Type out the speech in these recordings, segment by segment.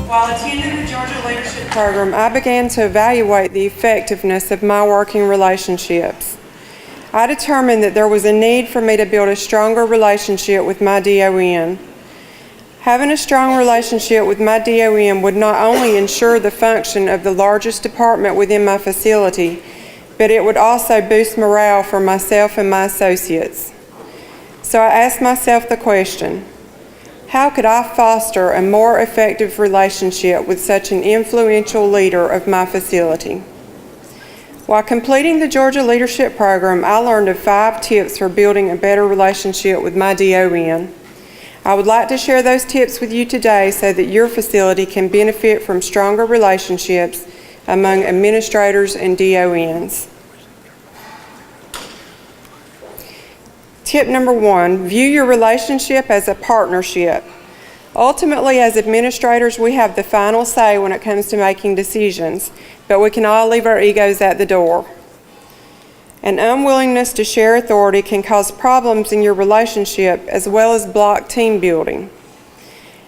While attending the Georgia Leadership Program, I began to evaluate the effectiveness of my working relationships. I determined that there was a need for me to build a stronger relationship with my DON. Having a strong relationship with my DON would not only ensure the function of the largest department within my facility, but it would also boost morale for myself and my associates. So I asked myself the question, how could I foster a more effective relationship with such an influential leader of my facility? While completing the Georgia Leadership Program, I learned of 5 tips for building a better relationship with my DON. I would like to share those tips with you today so that your facility can benefit from stronger relationships among administrators and DONs. Tip number 1, view your relationship as a partnership. Ultimately, as administrators, we have the final say when it comes to making decisions, but we can all leave our egos at the door. An unwillingness to share authority can cause problems in your relationship as well as block team building.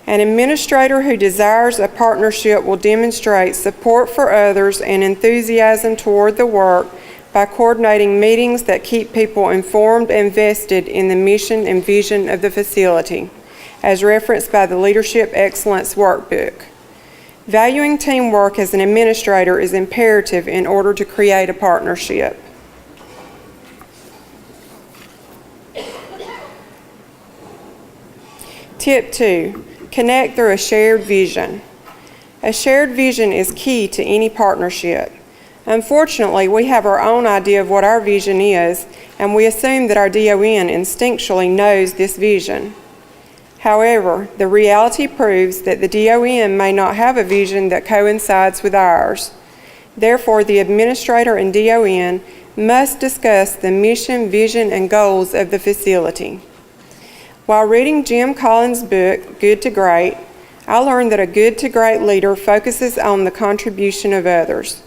An administrator who desires a partnership will demonstrate support for others and enthusiasm toward the work by coordinating meetings that keep people informed and vested in the mission and vision of the facility, as referenced by the Leadership Excellence Workbook. Valuing teamwork as an administrator is imperative in order to create a partnership. Tip 2, connect through a shared vision. A shared vision is key to any partnership. Unfortunately, we have our own idea of what our vision is, and we assume that our DON instinctually knows this vision. However, the reality proves that the DON may not have a vision that coincides with ours. Therefore, the administrator and DON must discuss the mission, vision, and goals of the facility. While reading Jim Collins' book, Good to Great, I learned that a good to great leader focuses on the contribution of others.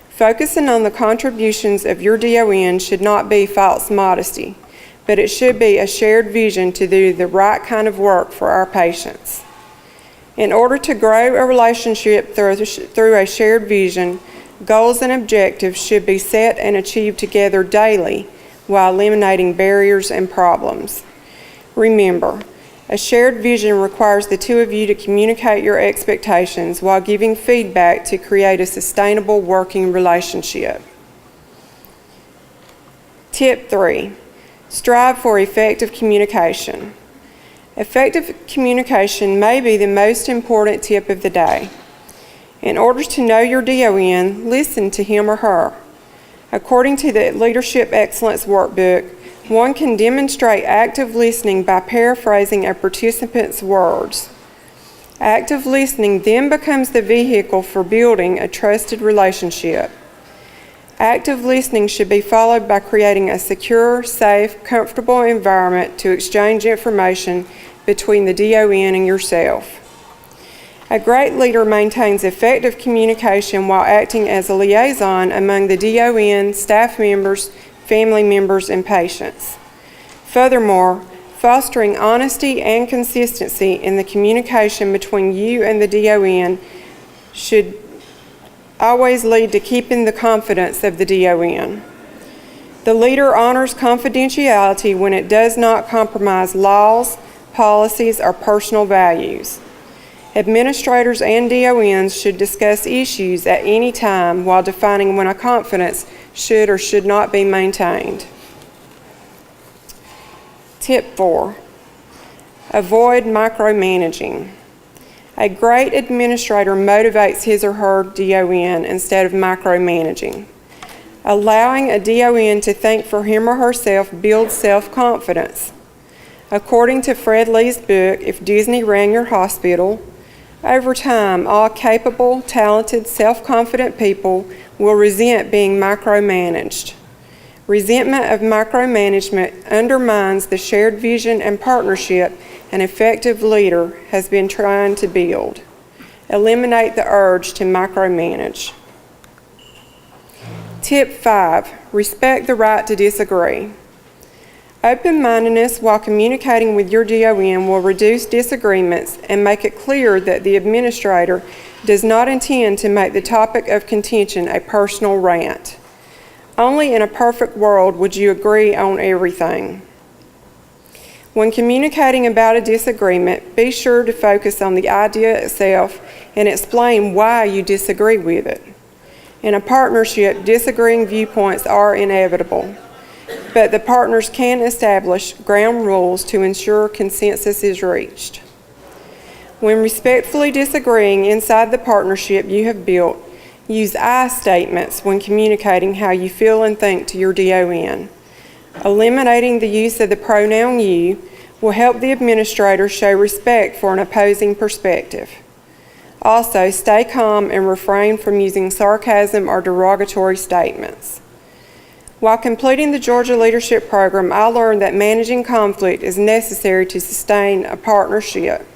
Focusing on the contributions of your DON should not be false modesty, but it should be a shared vision to do the right kind of work for our patients. In order to grow a relationship through a shared vision, goals and objectives should be set and achieved together daily while eliminating barriers and problems. Remember, a shared vision requires the two of you to communicate your expectations while giving feedback to create a sustainable working relationship. Tip 3, strive for effective communication. Effective communication may be the most important tip of the day. In order to know your DON, listen to him or her. According to the Leadership Excellence Workbook, one can demonstrate active listening by paraphrasing a participant's words. Active listening then becomes the vehicle for building a trusted relationship. Active listening should be followed by creating a secure, safe, comfortable environment to exchange information between the DON and yourself. A great leader maintains effective communication while acting as a liaison among the DON, staff members, family members, and patients. Furthermore, fostering honesty and consistency in the communication between you and the DON should always lead to keeping the confidence of the DON. The leader honors confidentiality when it does not compromise laws, policies, or personal values. Administrators and DONs should discuss issues at any time while defining when a confidence should or should not be maintained. Tip 4, avoid micromanaging. A great administrator motivates his or her DON instead of micromanaging. Allowing a DON to think for him or herself builds self-confidence. According to Fred Lee's book, If Disney Ran Your Hospital, over time, all capable, talented, self-confident people will resent being micromanaged. Resentment of micromanagement undermines the shared vision and partnership an effective leader has been trying to build. Eliminate the urge to micromanage. Tip 5, respect the right to disagree. Open-mindedness while communicating with your DON will reduce disagreements and make it clear that the administrator does not intend to make the topic of contention a personal rant. Only in a perfect world would you agree on everything. When communicating about a disagreement, be sure to focus on the idea itself and explain why you disagree with it. In a partnership, disagreeing viewpoints are inevitable, but the partners can establish ground rules to ensure consensus is reached. When respectfully disagreeing inside the partnership you have built, use I statements when communicating how you feel and think to your DON. Eliminating the use of the pronoun you will help the administrator show respect for an opposing perspective. Also, stay calm and refrain from using sarcasm or derogatory statements. While completing the Georgia Leadership Program, I learned that managing conflict is necessary to sustain a partnership.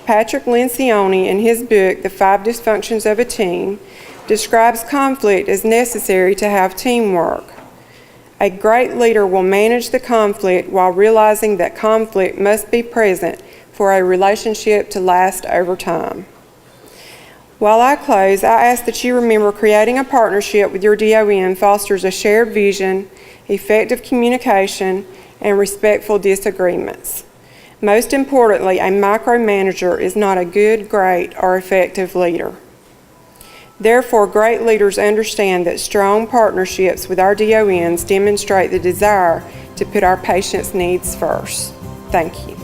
Patrick Lencioni, in his book, The 5 Dysfunctions of a Team, describes conflict as necessary to have teamwork. A great leader will manage the conflict while realizing that conflict must be present for a relationship to last over time. While I close, I ask that you remember creating a partnership with your DON fosters a shared vision, effective communication, and respectful disagreements. Most importantly, a micromanager is not a good, great, or effective leader. Therefore, great leaders understand that strong partnerships with our DONs demonstrate the desire to put our patients' needs first. Thank you.